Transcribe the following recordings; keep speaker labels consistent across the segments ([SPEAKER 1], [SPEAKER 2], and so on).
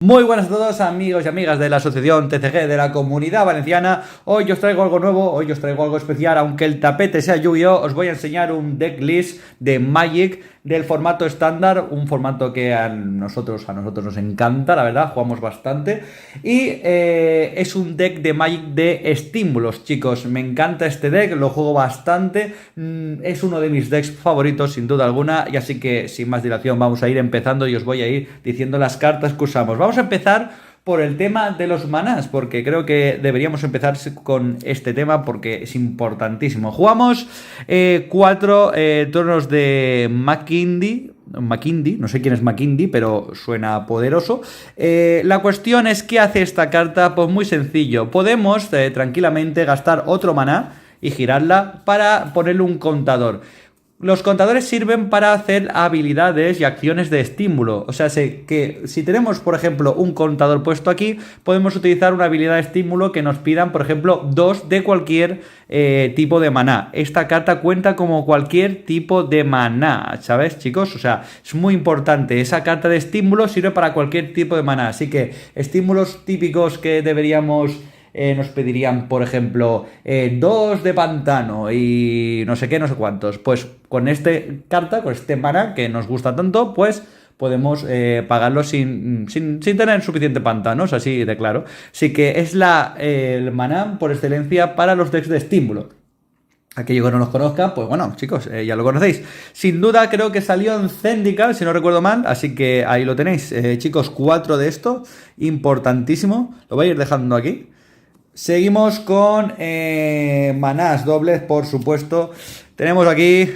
[SPEAKER 1] Muy buenas a todos amigos y amigas de la asociación TCG de la Comunidad Valenciana. Hoy os traigo algo nuevo, hoy os traigo algo especial. Aunque el tapete sea Yu-Gi-Oh, os voy a enseñar un decklist de Magic del formato estándar, un formato que a nosotros nos encanta, la verdad, jugamos bastante. Y es un deck de Magic de estímulos, chicos. Me encanta este deck, lo juego bastante. Es uno de mis decks favoritos, sin duda alguna. Y así que, sin más dilación, vamos a ir empezando y os voy a ir diciendo las cartas que usamos. Vamos a empezar por el tema de los manás, porque creo que deberíamos empezar con este tema porque es importantísimo. Jugamos 4 turnos de Makindi, no sé quién es Makindi, pero suena poderoso. La cuestión es, ¿qué hace esta carta? Pues muy sencillo, podemos tranquilamente gastar otro maná y girarla para ponerle un contador. Los contadores sirven para hacer habilidades y acciones de estímulo. O sea, que si tenemos, por ejemplo, un contador puesto aquí, podemos utilizar una habilidad de estímulo que nos pidan, por ejemplo, 2 de cualquier tipo de maná. Esta carta cuenta como cualquier tipo de maná, ¿sabes, chicos? O sea, es muy importante. Esa carta de estímulo sirve para cualquier tipo de maná. Así que estímulos típicos que deberíamos... nos pedirían, por ejemplo, 2 de pantano y no sé qué, no sé cuántos. Pues con esta carta, con este maná que nos gusta tanto, pues podemos pagarlo sin tener suficiente pantanos, así de claro. Así que es el maná por excelencia para los decks de estímulo. Aquellos que no los conozcan, pues bueno, chicos, ya lo conocéis. Sin duda creo que salió en Zendikar, si no recuerdo mal, así que ahí lo tenéis. Chicos, 4 de esto, importantísimo. Lo voy a ir dejando aquí. Seguimos con manás dobles, por supuesto. Tenemos aquí,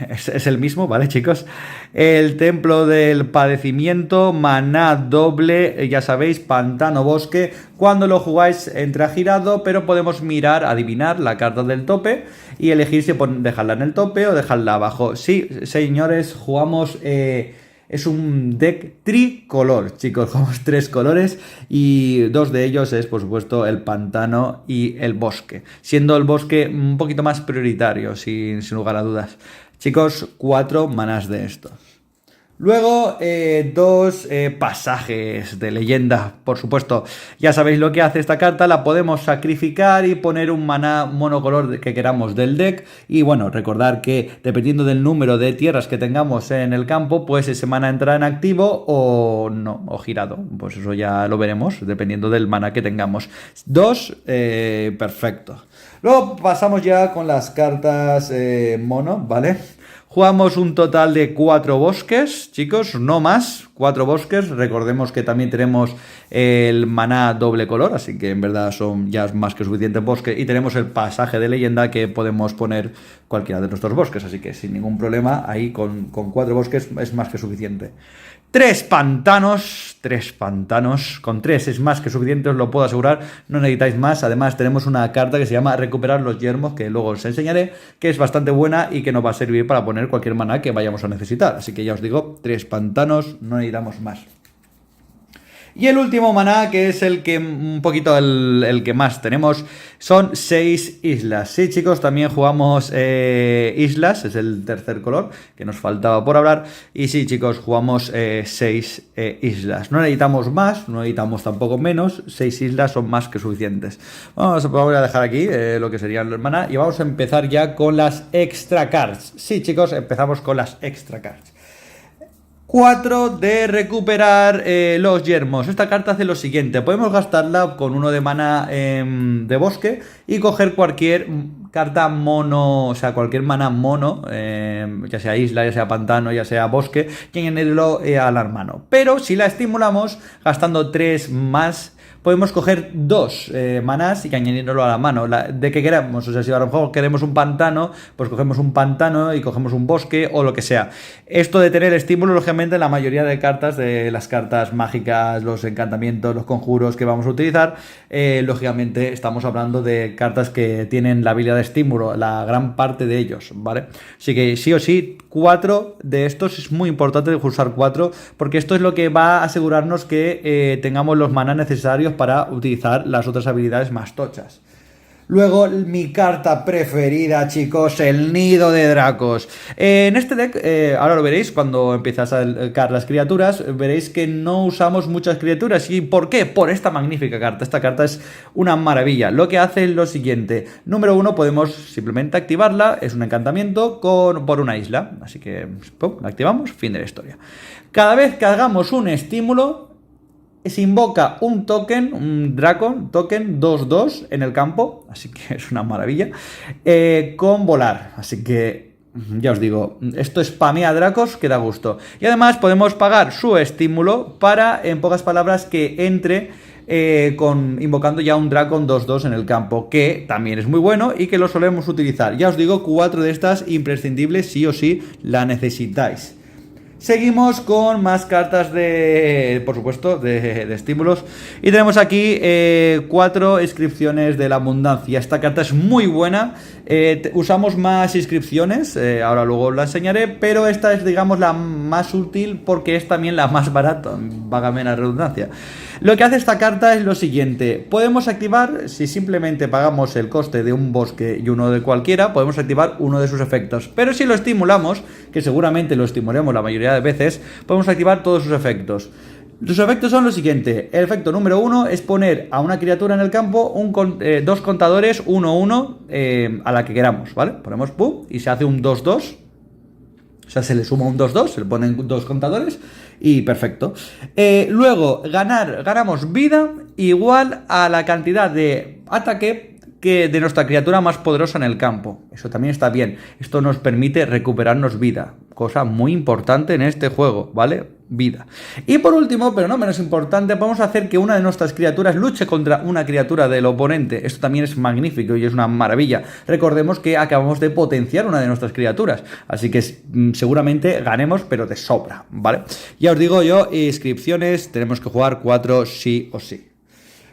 [SPEAKER 1] es el mismo, ¿vale, chicos? El templo del padecimiento, maná doble, ya sabéis, pantano bosque. Cuando lo jugáis entra girado, pero podemos mirar, adivinar la carta del tope y elegir si dejarla en el tope o dejarla abajo. Sí, señores, jugamos... es un deck tricolor, chicos, jugamos 3 colores y 2 de ellos es, por supuesto, el pantano y el bosque, siendo el bosque un poquito más prioritario, sin lugar a dudas. Chicos, 4 manás de esto. Luego, 2 pasajes de leyenda, por supuesto. Ya sabéis lo que hace esta carta, la podemos sacrificar y poner un maná monocolor que queramos del deck. Y bueno, recordar que dependiendo del número de tierras que tengamos en el campo, pues ese maná entrará en activo o no, o girado. Pues eso ya lo veremos, dependiendo del maná que tengamos. 2, perfecto. Luego pasamos ya con las cartas mono, ¿vale? Jugamos un total de 4 bosques, chicos, no más, 4 bosques. Recordemos que también tenemos el maná doble color, así que en verdad son ya más que suficiente bosque. Y tenemos el pasaje de leyenda que podemos poner cualquiera de nuestros bosques, así que sin ningún problema, ahí con 4 bosques es más que suficiente. 3 pantanos, con 3 es más que suficiente, os lo puedo asegurar, no necesitáis más. Además tenemos una carta que se llama recuperar los yermos, que luego os enseñaré, que es bastante buena y que nos va a servir para poner cualquier maná que vayamos a necesitar. Así que ya os digo, 3 pantanos, no necesitamos más. Y el último maná, que es el que un poquito el que más tenemos, son 6 islas. Sí, chicos, también jugamos islas, es el tercer color que nos faltaba por hablar. Y sí, chicos, jugamos 6 islas. No necesitamos más, no necesitamos tampoco menos. 6 islas son más que suficientes. Vamos a dejar aquí lo que serían los maná y vamos a empezar ya con las extra cards. Sí, chicos, empezamos con las extra cards. 4 de recuperar los yermos. Esta carta hace lo siguiente. Podemos gastarla con uno de mana de bosque y coger cualquier carta mono, o sea, cualquier mana mono, ya sea isla, ya sea pantano, ya sea bosque, y añadirlo a la mano. Pero si la estimulamos gastando 3 más, podemos coger 2 manás y añadirlo a la mano, de que queramos. O sea, si a lo mejor queremos un pantano, pues cogemos un pantano y cogemos un bosque o lo que sea. Esto de tener estímulo, lógicamente, la mayoría de cartas, de las cartas mágicas, los encantamientos, los conjuros que vamos a utilizar, lógicamente estamos hablando de cartas que tienen la habilidad de estímulo, la gran parte de ellos, ¿vale? Así que sí o sí, 4 de estos es muy importante usar 4, porque esto es lo que va a asegurarnos que tengamos los maná necesarios para utilizar las otras habilidades más tochas. Luego, mi carta preferida, chicos, el Nido de Dracos. En este deck, ahora lo veréis cuando empiezas a sacar las criaturas, veréis que no usamos muchas criaturas. ¿Y por qué? Por esta magnífica carta. Esta carta es una maravilla. Lo que hace es lo siguiente. Número uno, podemos simplemente activarla. Es un encantamiento por una isla. Así que, pum, la activamos, fin de la historia. Cada vez que hagamos un estímulo, se invoca un token, un Dragon token 2-2 en el campo, así que es una maravilla, con volar, así que ya os digo, esto spamea Dracos que da gusto. Y además podemos pagar su estímulo para, en pocas palabras, que entre invocando ya un Dragon 2-2 en el campo, que también es muy bueno y que lo solemos utilizar. Ya os digo, 4 de estas imprescindibles, sí o sí la necesitáis. Seguimos con más cartas por supuesto, de estímulos. Y tenemos aquí 4 inscripciones de la abundancia. Esta carta es muy buena. Usamos más inscripciones, ahora luego la enseñaré, pero esta es, digamos, la más útil porque es también la más barata, vágame la redundancia. Lo que hace esta carta es lo siguiente: podemos activar, si simplemente pagamos el coste de un bosque y uno de cualquiera, podemos activar uno de sus efectos. Pero si lo estimulamos, que seguramente lo estimulemos la mayoría de veces, podemos activar todos sus efectos. Los efectos son lo siguiente. El efecto número 1 es poner a una criatura en el campo dos contadores 1-1 a la que queramos, ¿vale? Ponemos pum y se hace un 2-2. O sea, se le suma un 2-2, se le ponen 2 contadores y perfecto. Luego, ganamos vida igual a la cantidad de ataque que de nuestra criatura más poderosa en el campo. Eso también está bien. Esto nos permite recuperarnos vida. Cosa muy importante en este juego, ¿vale? Vida. Y por último, pero no menos importante, podemos hacer que una de nuestras criaturas luche contra una criatura del oponente. Esto también es magnífico y es una maravilla. Recordemos que acabamos de potenciar una de nuestras criaturas, así que seguramente ganemos, pero de sobra, ¿vale? Ya os digo yo, inscripciones, tenemos que jugar 4 sí o sí.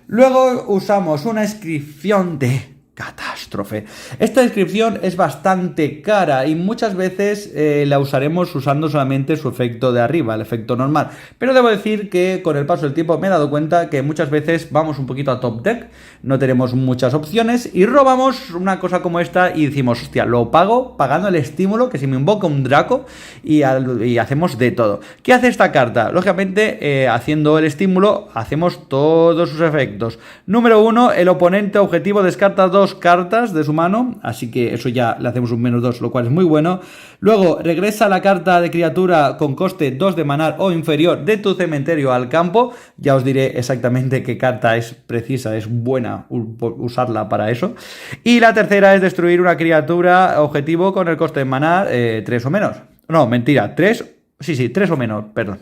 [SPEAKER 1] Luego usamos una inscripción de catástrofe. Esta inscripción es bastante cara y muchas veces la usaremos usando solamente su efecto de arriba, el efecto normal. Pero debo decir que con el paso del tiempo me he dado cuenta que muchas veces vamos un poquito a top deck, no tenemos muchas opciones y robamos una cosa como esta y decimos, hostia, lo pago pagando el estímulo, que si me invoca un Draco y hacemos de todo. ¿Qué hace esta carta? Lógicamente, haciendo el estímulo, hacemos todos sus efectos. Número 1, el oponente objetivo descarta 2 cartas de su mano, así que eso ya le hacemos un -2, lo cual es muy bueno. Luego regresa la carta de criatura con coste 2 de maná o inferior de tu cementerio al campo. Ya os diré exactamente qué carta es precisa, es buena usarla para eso. Y la tercera es destruir una criatura objetivo con el coste de maná 3 o menos. No, mentira, 3. Sí, 3 o menos, perdón,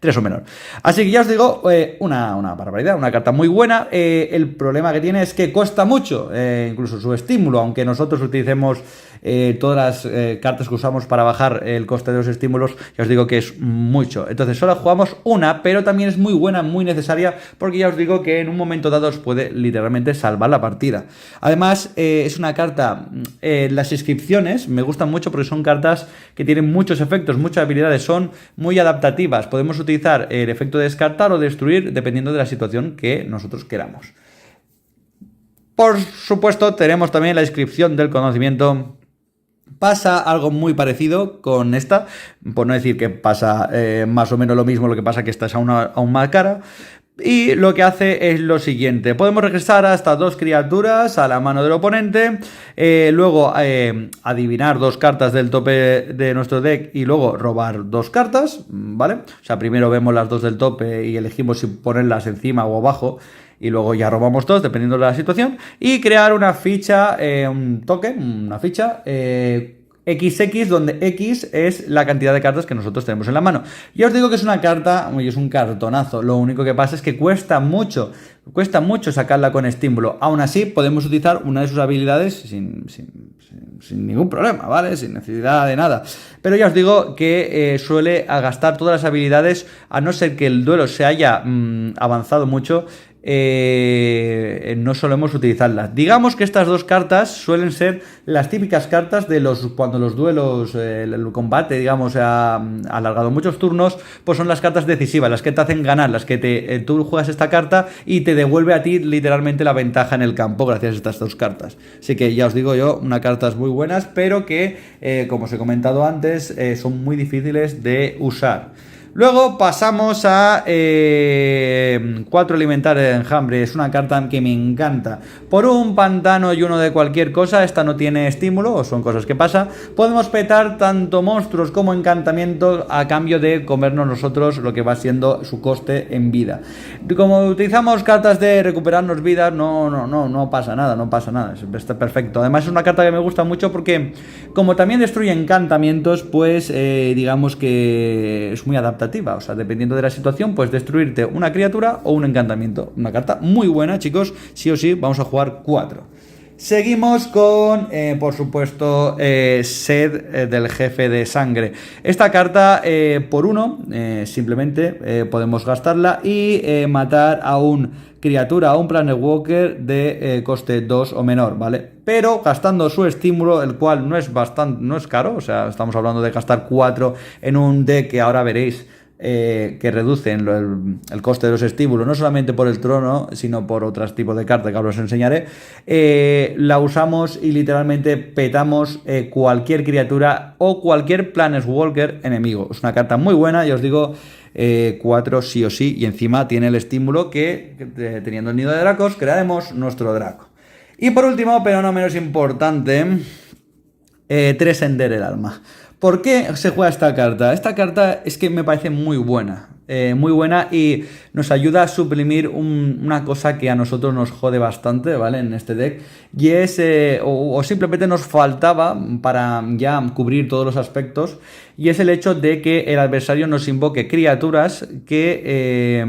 [SPEAKER 1] 3 o menos. Así que ya os digo, una barbaridad, una carta muy buena. El problema que tiene es que cuesta mucho, incluso su estímulo, aunque nosotros utilicemos todas las cartas que usamos para bajar el coste de los estímulos, ya os digo que es mucho. Entonces solo jugamos una, pero también es muy buena, muy necesaria, porque ya os digo que en un momento dado os puede literalmente salvar la partida. Además, es una carta, las inscripciones me gustan mucho porque son cartas que tienen muchos efectos, muchas habilidades, son muy adaptativas. Podemos utilizar el efecto de descartar o destruir dependiendo de la situación que nosotros queramos. Por supuesto, tenemos también la inscripción del conocimiento. Pasa algo muy parecido con esta, por no decir que pasa más o menos lo mismo, lo que pasa que esta es aún más cara. Y lo que hace es lo siguiente: podemos regresar hasta 2 criaturas a la mano del oponente, luego adivinar 2 cartas del tope de nuestro deck y luego robar 2 cartas, ¿vale? O sea, primero vemos las 2 del tope y elegimos si ponerlas encima o abajo, y luego ya robamos 2 dependiendo de la situación, y crear una ficha, un token, una ficha XX, donde X es la cantidad de cartas que nosotros tenemos en la mano. Ya os digo que es una carta, es un cartonazo. Lo único que pasa es que cuesta mucho sacarla con estímulo. Aún así, podemos utilizar una de sus habilidades sin ningún problema, ¿vale? Sin necesidad de nada. Pero ya os digo que suele gastar todas las habilidades, a no ser que el duelo se haya avanzado mucho. no solemos utilizarlas. Digamos que estas dos cartas suelen ser las típicas cartas de cuando los duelos, el combate, digamos, ha alargado muchos turnos, pues son las cartas decisivas, las que te hacen ganar, las que tú juegas esta carta y te devuelve a ti literalmente la ventaja en el campo gracias a estas dos cartas. Así que ya os digo yo, unas cartas muy buenas, pero que, como os he comentado antes, son muy difíciles de usar. Luego pasamos a 4 alimentar de enjambre. Es una carta que me encanta. Por un pantano y uno de cualquier cosa, esta no tiene estímulo, o son cosas que pasa. Podemos petar tanto monstruos como encantamientos a cambio de comernos nosotros lo que va siendo su coste en vida. Como utilizamos cartas de recuperarnos vidas, no pasa nada, no pasa nada. Está perfecto. Además es una carta que me gusta mucho porque como también destruye encantamientos, pues digamos que es muy adaptable. O sea, dependiendo de la situación, pues destruirte una criatura o un encantamiento. Una carta muy buena, chicos. Sí o sí, vamos a jugar 4. Seguimos con, por supuesto, Sed del Jefe de Sangre. Esta carta, por 1, simplemente podemos gastarla y matar a un criatura, a un Planewalker de coste 2 o menor, ¿vale? Pero gastando su estímulo, el cual no es caro, o sea, estamos hablando de gastar 4 en un deck que ahora veréis que reducen el coste de los estímulos, no solamente por el trono, sino por otros tipos de cartas que ahora os enseñaré. La usamos y literalmente petamos cualquier criatura o cualquier Planeswalker enemigo. Es una carta muy buena, ya os digo, 4 sí o sí, y encima tiene el estímulo que teniendo el nido de Dracos, crearemos nuestro Draco. Y por último, pero no menos importante, Trescender el Alma. ¿Por qué se juega esta carta? Esta carta es que me parece muy buena y nos ayuda a suprimir una cosa que a nosotros nos jode bastante, ¿vale? En este deck, y es, o simplemente nos faltaba para ya cubrir todos los aspectos, y es el hecho de que el adversario nos invoque criaturas que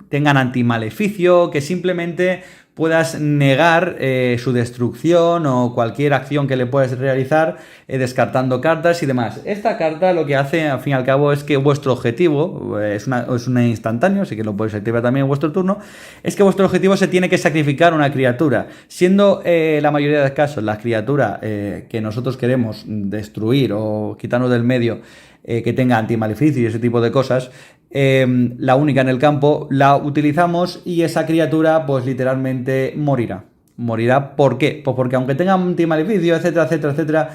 [SPEAKER 1] tengan antimaleficio, que simplemente puedas negar su destrucción o cualquier acción que le puedas realizar descartando cartas y demás. Esta carta lo que hace, al fin y al cabo, es que vuestro objetivo, es una instantáneo, así que lo podéis activar también en vuestro turno, es que vuestro objetivo se tiene que sacrificar una criatura. Siendo la mayoría de los casos la criatura que nosotros queremos destruir o quitarnos del medio, que tenga antimaleficio y ese tipo de cosas, la única en el campo, la utilizamos y esa criatura pues literalmente morirá. Morirá, ¿por qué? Pues porque aunque tenga antimaleficio, etcétera, etcétera, etcétera,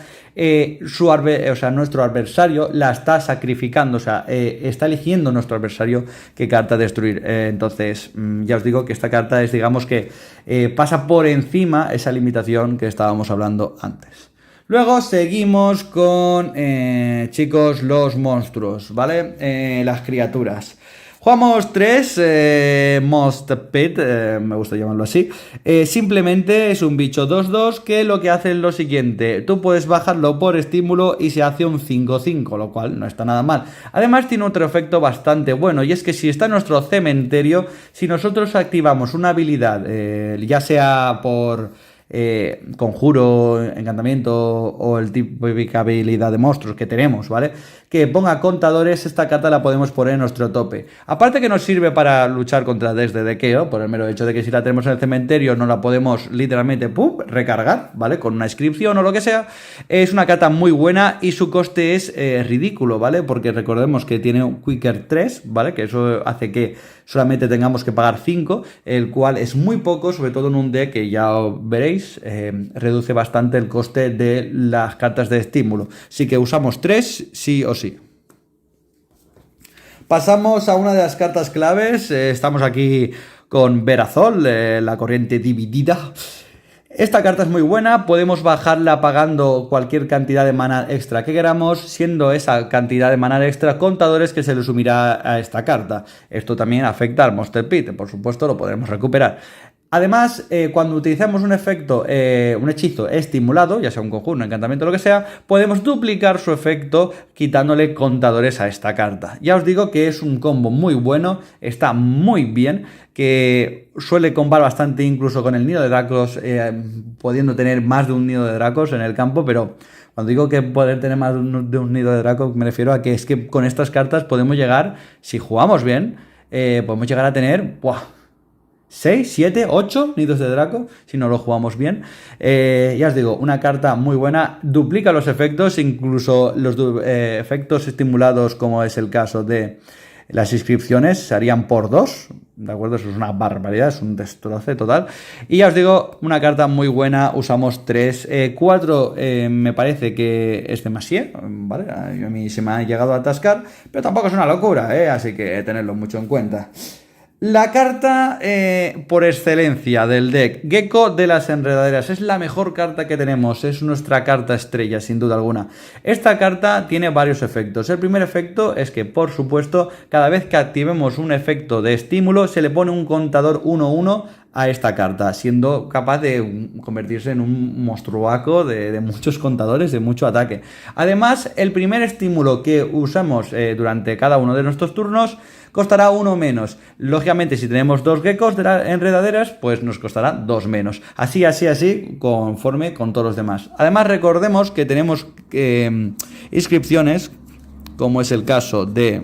[SPEAKER 1] nuestro adversario la está sacrificando, o sea, está eligiendo nuestro adversario qué carta destruir. Entonces, ya os digo que esta carta es, digamos que pasa por encima esa limitación que estábamos hablando antes. Luego seguimos con, chicos, los monstruos, ¿vale? Las criaturas. Jugamos 3, Most Pit, me gusta llamarlo así. Simplemente es un bicho 2-2 que lo que hace es lo siguiente. Tú puedes bajarlo por estímulo y se hace un 5-5, lo cual no está nada mal. Además tiene otro efecto bastante bueno, y es que si está en nuestro cementerio, si nosotros activamos una habilidad, ya sea por conjuro, encantamiento o el tipo de habilidad de monstruos que tenemos, ¿vale? Que ponga contadores, esta carta la podemos poner en nuestro tope. Aparte que nos sirve para luchar contra decks de dequeo, por el mero hecho de que si la tenemos en el cementerio no la podemos literalmente recargar, ¿vale? Con una inscripción o lo que sea. Es una carta muy buena y su coste es ridículo, ¿vale? Porque recordemos que tiene un Quicker 3, ¿vale? Que eso hace que solamente tengamos que pagar 5, el cual es muy poco, sobre todo en un deck que ya veréis, reduce bastante el coste de las cartas de estímulo. Así que usamos 3 sí o sí. Pasamos a una de las cartas claves. Estamos aquí con Verazol, la corriente dividida. Esta carta es muy buena, podemos bajarla pagando cualquier cantidad de mana extra que queramos, siendo esa cantidad de mana extra contadores que se le sumirá a esta carta. Esto también afecta al Monster Pit, por supuesto lo podremos recuperar. Además, cuando utilizamos un efecto, un hechizo estimulado, ya sea un conjuro, un encantamiento, lo que sea, podemos duplicar su efecto quitándole contadores a esta carta. Ya os digo que es un combo muy bueno, está muy bien, que suele combar bastante incluso con el nido de Dracos, pudiendo tener más de un nido de Dracos en el campo, pero cuando digo que poder tener más de un nido de Dracos, me refiero a que es que con estas cartas podemos llegar, si jugamos bien, podemos llegar a tener 6, 7, 8 nidos de Draco, si no lo jugamos bien. Ya os digo, una carta muy buena, duplica los efectos, incluso los efectos estimulados, como es el caso de las inscripciones, se harían por 2, ¿de acuerdo? Eso es una barbaridad, es un destroce total. Y ya os digo, una carta muy buena, usamos 3, 4 me parece que es demasiado, ¿vale? A mí se me ha llegado a atascar, pero tampoco es una locura, así que tenedlo mucho en cuenta. La carta por excelencia del deck, Gecko de las Enredaderas, es la mejor carta que tenemos, es nuestra carta estrella sin duda alguna. Esta carta tiene varios efectos. El primer efecto es que, por supuesto, cada vez que activemos un efecto de estímulo se le pone un contador 1-1 a esta carta, siendo capaz de convertirse en un monstruaco de muchos contadores, de mucho ataque. Además, el primer estímulo que usamos durante cada uno de nuestros turnos costará 1 menos. Lógicamente, si tenemos 2 geckos de las enredaderas, pues nos costará 2 menos. Así, conforme con todos los demás. Además, recordemos que tenemos inscripciones, como es el caso de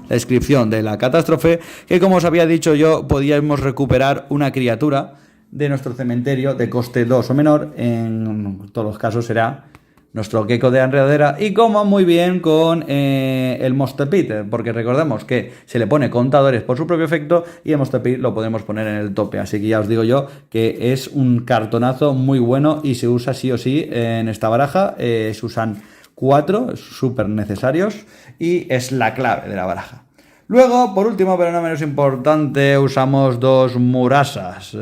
[SPEAKER 1] la inscripción de la catástrofe, que como os había dicho yo, podíamos recuperar una criatura de nuestro cementerio de coste 2 o menor. En todos los casos será nuestro Gecko de enredadera, y como muy bien con el Monster Pit, porque recordemos que se le pone contadores por su propio efecto y el Monster Pit lo podemos poner en el tope, así que ya os digo yo que es un cartonazo muy bueno y se usa sí o sí en esta baraja. Se usan 4 súper necesarios y es la clave de la baraja. Luego, por último, pero no menos importante, usamos 2 Murasas.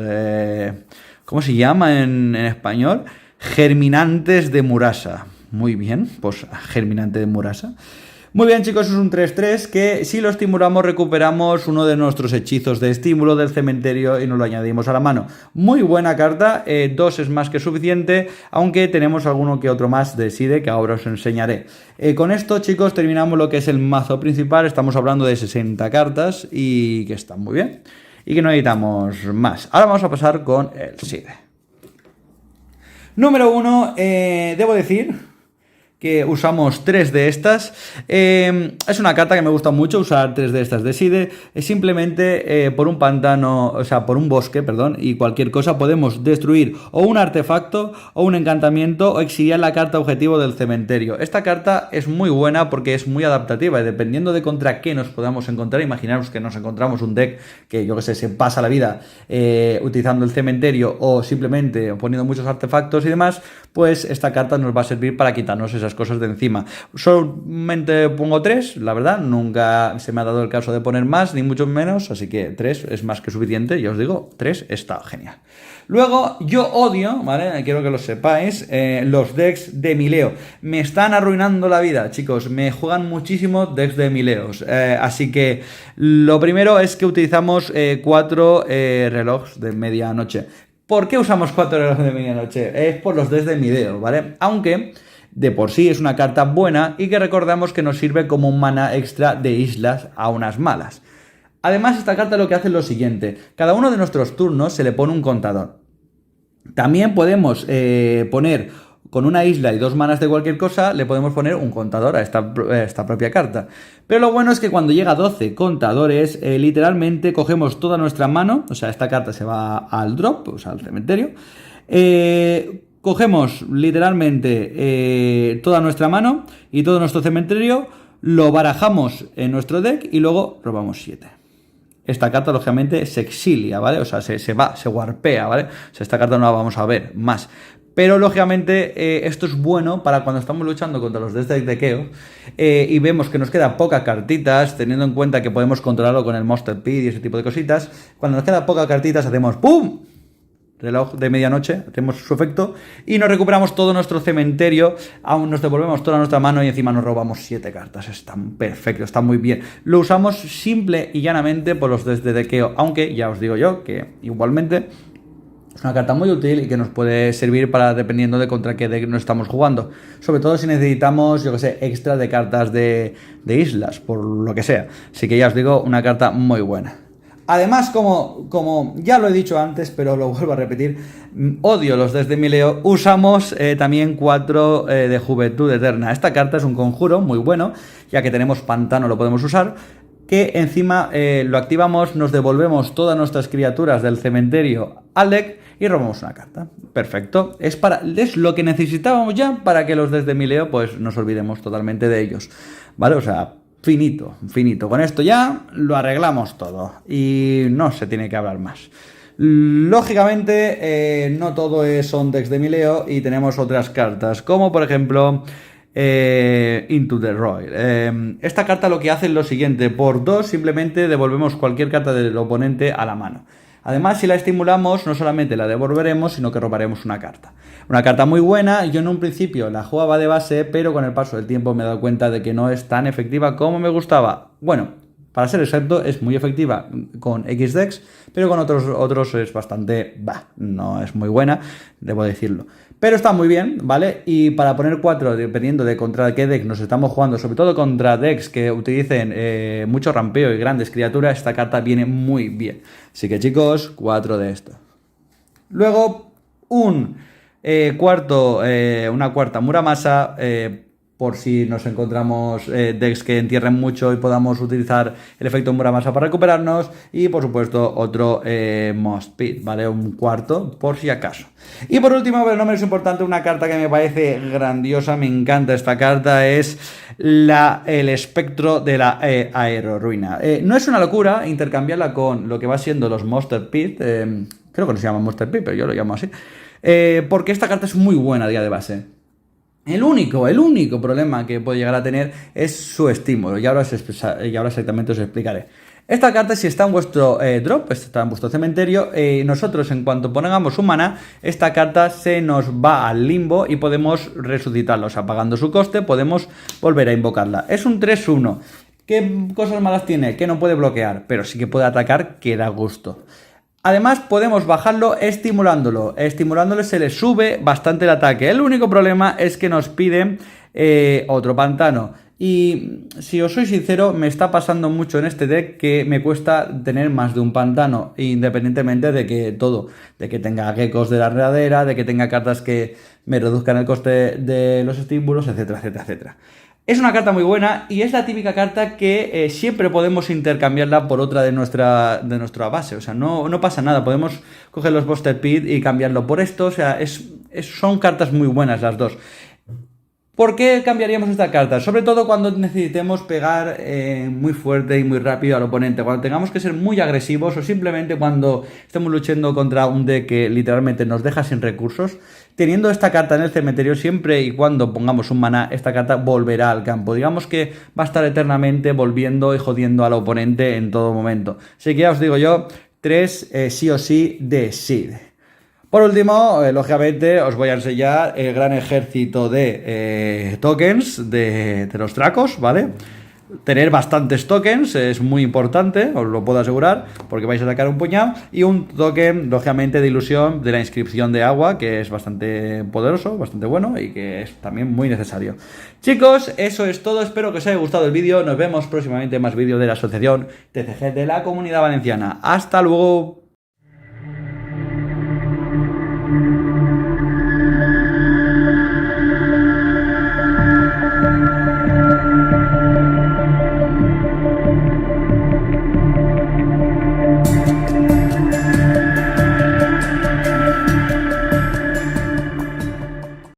[SPEAKER 1] ¿Cómo se llama en español? Germinantes de Murasa. Muy bien, pues germinante de Murasa. Muy bien, chicos, es un 3-3 que si lo estimulamos recuperamos uno de nuestros hechizos de estímulo del cementerio y nos lo añadimos a la mano. Muy buena carta, 2 es más que suficiente, aunque tenemos alguno que otro más de Side que ahora os enseñaré. Con esto, chicos, terminamos lo que es el mazo principal. Estamos hablando de 60 cartas y que están muy bien y que no necesitamos más. Ahora vamos a pasar con el Side. Número 1, debo decir que usamos 3 de estas. Es una carta que me gusta mucho usar 3 de estas de Side. Es simplemente por un pantano, o sea, por un bosque, perdón, y cualquier cosa podemos destruir o un artefacto o un encantamiento o exiliar la carta objetivo del cementerio. Esta carta es muy buena porque es muy adaptativa y dependiendo de contra qué nos podamos encontrar, imaginaros que nos encontramos un deck que, yo que sé, se pasa la vida utilizando el cementerio o simplemente poniendo muchos artefactos y demás, pues esta carta nos va a servir para quitarnos esas cosas de encima. Solamente pongo 3, la verdad, nunca se me ha dado el caso de poner más, ni mucho menos, así que 3 es más que suficiente, ya os digo, 3 está genial. Luego, yo odio, ¿vale? Quiero que lo sepáis, los decks de mileo. Me están arruinando la vida, chicos, me juegan muchísimo decks de mileos, así que lo primero es que utilizamos 4 relojes de medianoche. ¿Por qué usamos 4 relojes de medianoche? Es por los decks de mileo, ¿vale? Aunque de por sí es una carta buena y que recordamos que nos sirve como un mana extra de islas a unas malas. Además, esta carta lo que hace es lo siguiente: cada uno de nuestros turnos se le pone un contador. También podemos poner con una isla y 2 manas de cualquier cosa, le podemos poner un contador a esta propia carta. Pero lo bueno es que cuando llega a 12 contadores, literalmente cogemos toda nuestra mano, o sea, esta carta se va al drop, o sea, al cementerio. Cogemos literalmente toda nuestra mano y todo nuestro cementerio, lo barajamos en nuestro deck y luego robamos 7. Esta carta, lógicamente, se exilia, ¿vale? O sea, se va, se warpea, ¿vale? O sea, esta carta no la vamos a ver más. Pero, lógicamente, esto es bueno para cuando estamos luchando contra los decks de Keo y vemos que nos quedan pocas cartitas, teniendo en cuenta que podemos controlarlo con el Monster Pit y ese tipo de cositas. Cuando nos quedan pocas cartitas, hacemos ¡pum! Reloj de medianoche, hacemos su efecto y nos recuperamos todo nuestro cementerio, aún nos devolvemos toda nuestra mano y encima nos robamos 7 cartas. Está perfecto, está muy bien. Lo usamos simple y llanamente por los decks de dequeo, aunque ya os digo yo que igualmente es una carta muy útil y que nos puede servir para dependiendo de contra qué deck nos estamos jugando. Sobre todo si necesitamos, yo que sé, extra de cartas de islas, por lo que sea. Así que ya os digo, una carta muy buena. Además, como ya lo he dicho antes, pero lo vuelvo a repetir, odio los decks de mileo, usamos también 4 de Juventud Eterna. Esta carta es un conjuro muy bueno, ya que tenemos pantano, lo podemos usar, que encima lo activamos, nos devolvemos todas nuestras criaturas del cementerio al deck y robamos una carta. Perfecto. Es lo que necesitábamos ya para que los decks de Mileo pues nos olvidemos totalmente de ellos. ¿Vale? O sea, finito. Con esto ya lo arreglamos todo y no se tiene que hablar más. Lógicamente, no todo son decks de Mileo y tenemos otras cartas, como por ejemplo Into the Roil. Esta carta lo que hace es lo siguiente: por 2 simplemente devolvemos cualquier carta del oponente a la mano. Además, si la estimulamos, no solamente la devolveremos, sino que robaremos una carta. Una carta muy buena. Yo en un principio la jugaba de base, pero con el paso del tiempo me he dado cuenta de que no es tan efectiva como me gustaba. Bueno, para ser exacto, es muy efectiva con X decks, pero con otros es bastante... no es muy buena, debo decirlo. Pero está muy bien, ¿vale? Y para poner 4, dependiendo de contra qué deck nos estamos jugando, sobre todo contra decks que utilicen mucho rampeo y grandes criaturas, esta carta viene muy bien. Así que chicos, 4 de esto. Luego, una cuarta Muramasa, por si nos encontramos decks que entierren mucho y podamos utilizar el efecto Muramasa para recuperarnos. Y por supuesto otro Moss Pit, ¿vale? Un cuarto por si acaso. Y por último, pero no menos importante, una carta que me parece grandiosa, me encanta esta carta, es el espectro de la Aeroruina. No es una locura intercambiarla con lo que va siendo los Monster Pit, creo que no se llama Monster Pit, pero yo lo llamo así, porque esta carta es muy buena a día de base. El único problema que puede llegar a tener es su estímulo, y ahora exactamente os explicaré. Esta carta, si está en vuestro drop, está en vuestro cementerio, nosotros en cuanto pongamos un maná, esta carta se nos va al limbo y podemos resucitarla. O sea, pagando su coste, podemos volver a invocarla. Es un 3-1. ¿Qué cosas malas tiene? Que no puede bloquear, pero sí que puede atacar, que da gusto. Además, podemos bajarlo estimulándolo. Estimulándolo se le sube bastante el ataque. El único problema es que nos piden otro pantano. Y si os soy sincero, me está pasando mucho en este deck que me cuesta tener más de un pantano, independientemente de que tenga geckos de la enredadera, de que tenga cartas que me reduzcan el coste de los estímulos, etcétera, etcétera, etcétera. Es una carta muy buena y es la típica carta que siempre podemos intercambiarla por otra de nuestra base. O sea, no pasa nada. Podemos coger los Buster Pit y cambiarlo por esto. O sea, son cartas muy buenas las dos. ¿Por qué cambiaríamos esta carta? Sobre todo cuando necesitemos pegar muy fuerte y muy rápido al oponente. Cuando tengamos que ser muy agresivos o simplemente cuando estemos luchando contra un deck que literalmente nos deja sin recursos. Teniendo esta carta en el cementerio, siempre y cuando pongamos un maná, esta carta volverá al campo. Digamos que va a estar eternamente volviendo y jodiendo al oponente en todo momento. Así que ya os digo yo, 3 sí o sí de Seed. Por último, lógicamente, os voy a enseñar el gran ejército de tokens de los Dracos, ¿vale? Tener bastantes tokens es muy importante, os lo puedo asegurar, porque vais a sacar un puñado. Y un token, lógicamente, de ilusión de la inscripción de agua, que es bastante poderoso, bastante bueno y que es también muy necesario. Chicos, eso es todo, espero que os haya gustado el vídeo. Nos vemos próximamente en más vídeos de la asociación TCG de la Comunidad Valenciana. ¡Hasta luego!